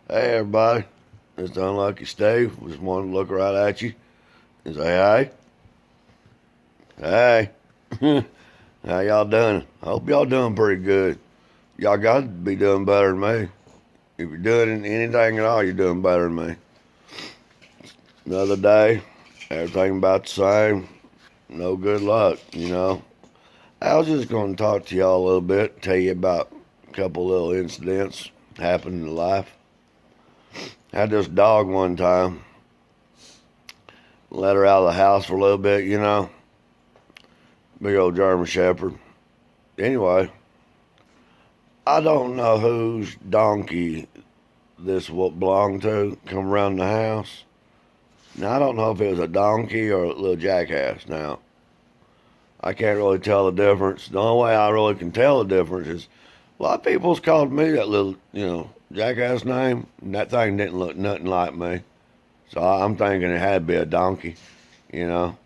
Hey everybody, it's the Unlucky Steve. Just wanted to look right at you and say hey, hey. How y'all doing? I hope y'all doing pretty good. Y'all got to be doing better than me. If you're doing anything at all, you're doing better than me. Another day, everything about the same. No good luck. I was just going to talk to y'all a little bit, tell you about a couple little incidents happened in life. I had this dog one time. Let her out of the house for a little bit. Big old German Shepherd. Anyway, I don't know whose donkey this what belonged to come around the house. Now, I don't know if it was a donkey or a little jackass. Now, I can't really tell the difference. The only way I really can tell the difference is a lot of people's called me that little, jackass name, and that thing didn't look nothing like me. So I'm thinking it had to be a donkey, you know.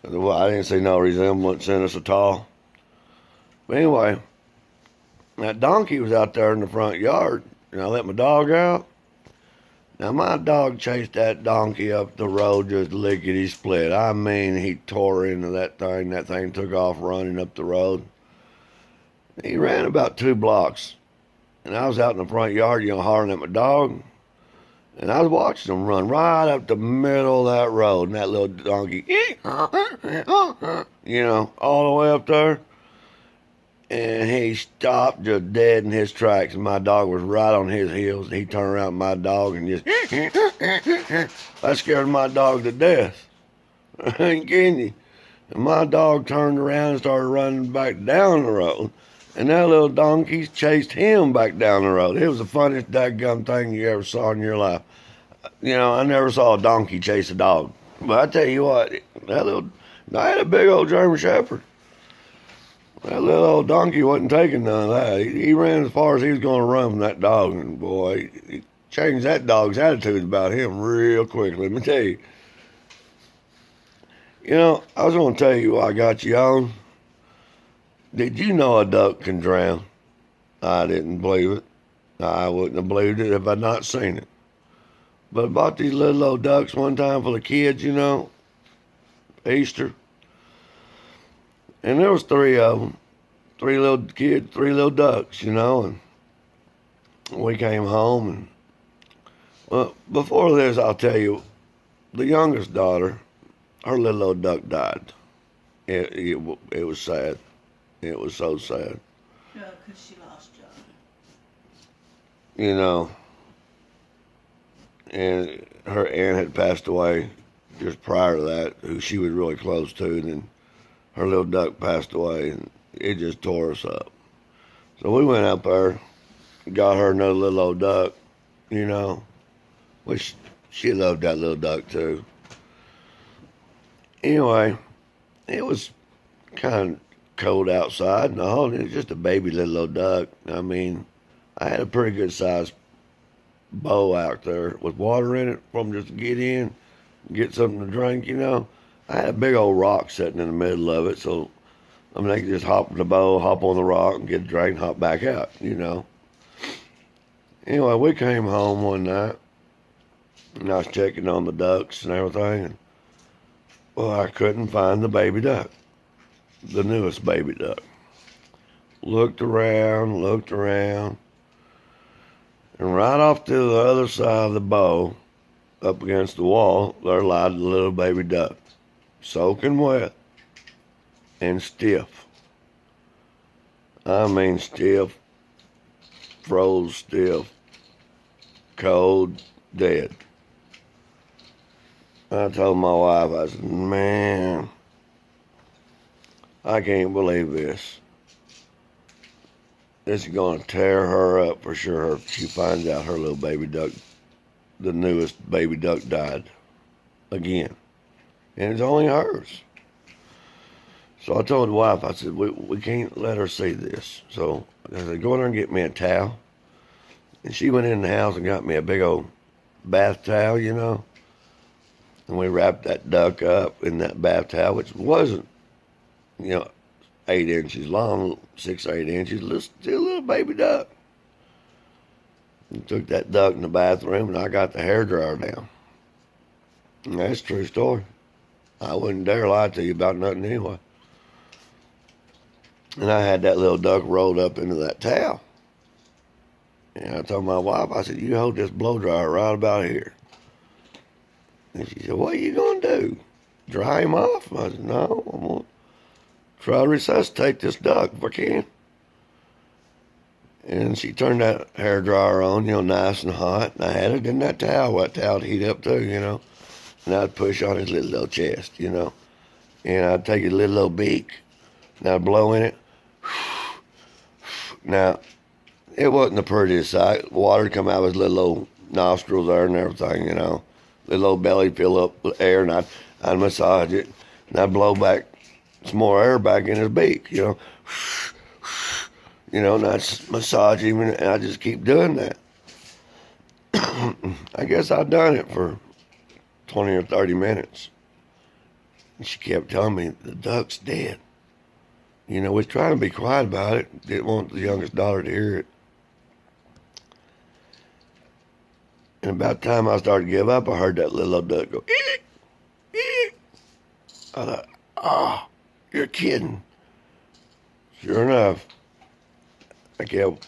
I didn't see no resemblance in us at all. But anyway, that donkey was out there in the front yard, and I let my dog out. Now, my dog chased that donkey up the road just lickety split. I mean, he tore into that thing. That thing took off running up the road. He ran about 2 blocks, and I was out in the front yard, hollering at my dog. And I was watching him run right up the middle of that road, and that little donkey, all the way up there. And he stopped just dead in his tracks, and my dog was right on his heels. He turned around at my dog and just, that scared my dog to death. I ain't kidding you. And my dog turned around and started running back down the road. And that little donkey chased him back down the road. It was the funniest daggum thing you ever saw in your life. I never saw a donkey chase a dog. But I tell you what, I had a big old German Shepherd. That little old donkey wasn't taking none of that. He ran as far as he was going to run from that dog. And boy, he changed that dog's attitude about him real quickly. Let me tell you. I was going to tell you why I got you on. Did you know a duck can drown? I didn't believe it. I wouldn't have believed it if I'd not seen it. But I bought these little old ducks one time for the kids, Easter. And there was 3 of them. 3 little kids, 3 little ducks, and we came home. And, well, before this, I'll tell you, the youngest daughter, her little old duck died. It was sad. It was so sad. Yeah, because she lost John. And her aunt had passed away just prior to that, who she was really close to, and then her little duck passed away, and it just tore us up. So we went up there, got her another little old duck, which she loved that little duck too. Anyway, it was kind of cold outside, and it was just a baby little old duck. I mean, I had a pretty good sized bowl out there with water in it for them just to get in, get something to drink. I had a big old rock sitting in the middle of it, so they could just hop in the bowl, hop on the rock, and get a drink, and hop back out. Anyway, we came home one night, and I was checking on the ducks and everything, and well, I couldn't find the baby duck, the newest baby duck. Looked around, and right off to the other side of the bowl, up against the wall, there lied the little baby duck, soaking wet and stiff. I mean stiff, froze stiff, cold, dead. I told my wife, I said, man, I can't believe this. This is going to tear her up for sure if she finds out her little baby duck, the newest baby duck, died again. And it's only hers. So I told the wife, I said, we can't let her see this. So I said, go in there and get me a towel. And she went in the house and got me a big old bath towel, And we wrapped that duck up in that bath towel, which wasn't, 8 inches long, 6 or 8 inches, still a little baby duck. Took that duck in the bathroom, and I got the hairdryer down. And that's a true story. I wouldn't dare lie to you about nothing anyway. And I had that little duck rolled up into that towel. And I told my wife, I said, you hold this blow dryer right about here. And she said, what are you going to do? Dry him off? I said, no, I'm going to try to resuscitate this duck if I can. And she turned that hair dryer on, nice and hot. And I had it in that towel, that towel to heat up too, And I'd push on his little chest, And I'd take his little beak, and I'd blow in it. Now, it wasn't the prettiest sight. Water would come out of his little old nostrils there and everything, Little old belly fill up with air, and I'd massage it, and I'd blow back some more air back in his beak, and I'd massage him, and I'd just keep doing that. I guess I'd done it for 20 or 30 minutes. And she kept telling me, the duck's dead. We was trying to be quiet about it. Didn't want the youngest daughter to hear it. And about the time I started to give up, I heard that little old duck go, eek, eek. I thought, oh, you're kidding. Sure enough, I kept,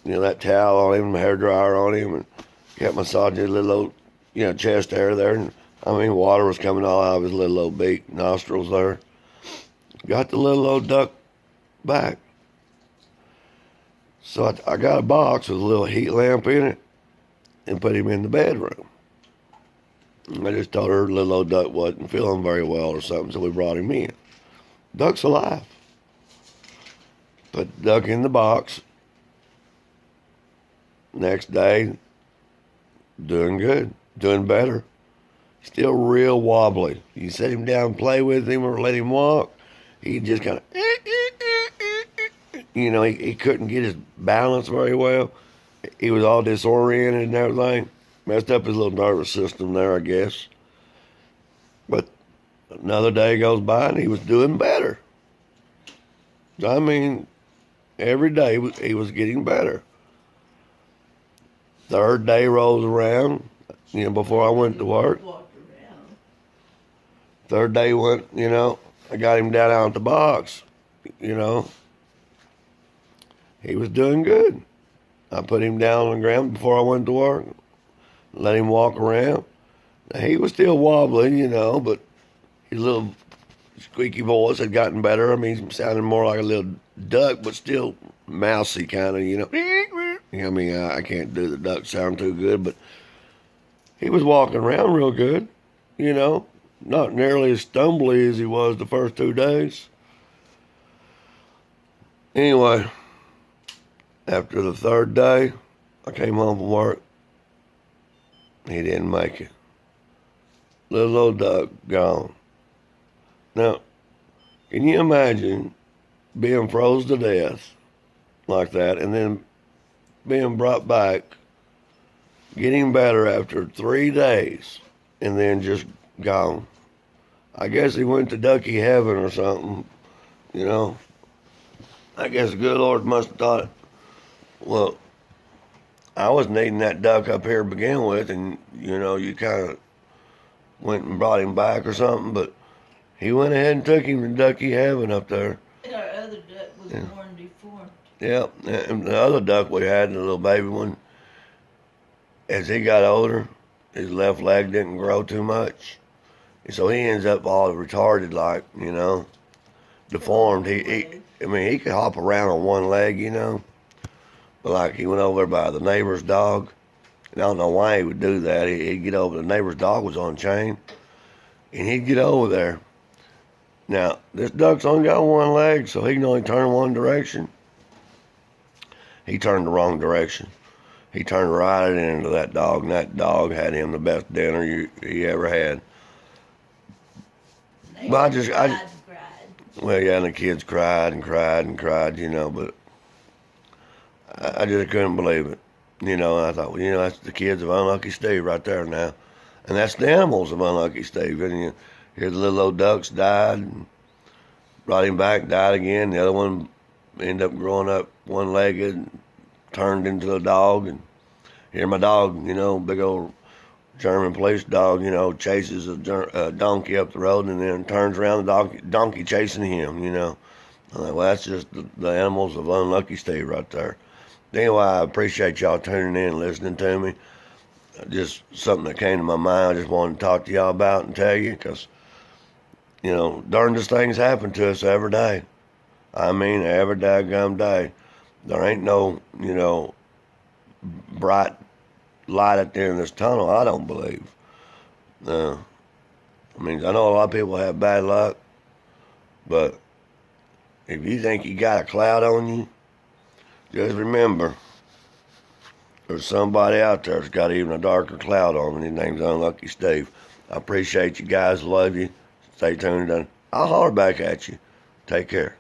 that towel on him, the hair dryer on him, and kept massaging his little old, chest hair there. And water was coming all out of his little old beak, nostrils there. Got the little old duck back. So I got a box with a little heat lamp in it and put him in the bedroom. And I just told her the little old duck wasn't feeling very well or something, so we brought him in. Duck's alive. Put the duck in the box. Next day, doing good, doing better. Still real wobbly. You set him down and play with him or let him walk, he just kind of, he couldn't get his balance very well. He was all disoriented and everything. Messed up his little nervous system there, I guess. But another day goes by and he was doing better. Every day he was getting better. Third day rolls around, before I went to work. Walked around. Third day went, I got him down out of the box, He was doing good. I put him down on the ground before I went to work, let him walk around. Now, he was still wobbly, but his little squeaky voice had gotten better. He sounded more like a little duck, but still mousy kind of, I can't do the duck sound too good, but he was walking around real good, not nearly as stumbly as he was the first 2 days. Anyway, after the third day, I came home from work. He didn't make it. Little old duck gone. Now, can you imagine being froze to death like that and then being brought back, getting better after 3 days, and then just gone? I guess he went to ducky heaven or something, I guess the good Lord must have thought, well, I was needing that duck up here to begin with, and, you kind of went and brought him back or something, but he went ahead and took him to ducky heaven up there. And our other duck was born deformed. Yep, and the other duck we had, the little baby one, as he got older, his left leg didn't grow too much. And so he ends up all retarded, like, deformed. He could hop around on one leg, But like he went over by the neighbor's dog. And I don't know why he would do that. He'd get over, the neighbor's dog was on chain. And he'd get over there. Now, this duck's only got one leg, so he can only turn one direction. He turned the wrong direction. He turned right into that dog, and that dog had him the best dinner he ever had. But I cried. Well, yeah, and the kids cried and cried and cried, but I just couldn't believe it. And I thought, that's the kids of Unlucky Steve right there now. And that's the animals of Unlucky Steve. And here the little old ducks died, and brought him back, died again. The other one ended up growing up one-legged, and turned into a dog. And Here my dog, big old German police dog, chases a donkey up the road and then turns around, the donkey chasing him, I'm like, well, that's just the animals of Unlucky Steve right there. Anyway, I appreciate y'all tuning in and listening to me. Just something that came to my mind I just wanted to talk to y'all about and tell you, because, darndest things happen to us every day. I mean, every daggum day. There ain't no, bright light at the end of this tunnel, I don't believe. I mean, I know a lot of people have bad luck, but if you think you got a cloud on you, just remember, there's somebody out there that's got even a darker cloud on him. His name's Unlucky Steve. I appreciate you guys. Love you. Stay tuned. I'll holler back at you. Take care.